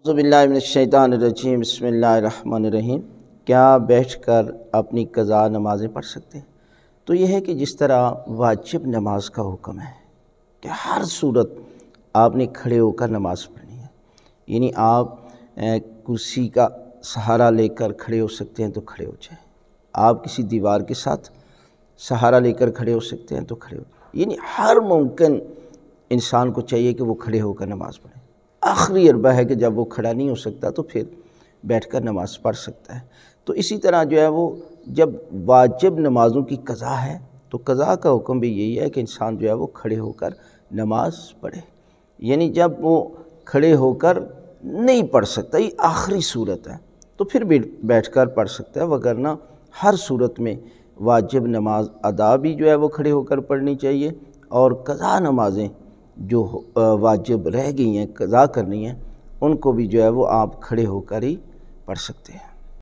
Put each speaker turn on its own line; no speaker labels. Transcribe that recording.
اعوذ باللہ من الشیطان الرجیم بسم اللہ الرحمن الرحیم۔ کیا بیٹھ کر اپنی قضا نمازیں پڑھ سکتے ہیں؟ تو یہ ہے کہ جس طرح واجب نماز کا حکم ہے کہ ہر صورت آپ نے کھڑے ہو کر نماز پڑھنی ہے، یعنی آپ کرسی کا سہارا لے کر کھڑے ہو سکتے ہیں تو کھڑے ہو جائیں، آپ کسی دیوار کے ساتھ سہارا لے کر کھڑے ہو سکتے ہیں تو کھڑے ہو جائیں، یعنی ہر ممکن انسان کو چاہیے کہ وہ کھڑے ہو کر نماز پڑھے۔ آخری اربع ہے کہ جب وہ کھڑا نہیں ہو سکتا تو پھر بیٹھ کر نماز پڑھ سکتا ہے۔ تو اسی طرح جو ہے وہ جب واجب نمازوں کی قضا ہے تو قضا کا حکم بھی یہی ہے کہ انسان جو ہے وہ کھڑے ہو کر نماز پڑھے، یعنی جب وہ کھڑے ہو کر نہیں پڑھ سکتا، یہ آخری صورت ہے تو پھر بھی بیٹھ کر پڑھ سکتا ہے، وگرنہ ہر صورت میں واجب نماز ادا بھی جو ہے وہ کھڑے ہو کر پڑھنی چاہیے، اور قضا نمازیں جو واجب رہ گئی ہیں قضا کرنی ہیں ان کو بھی جو ہے وہ آپ کھڑے ہو کر ہی پڑھ سکتے ہیں۔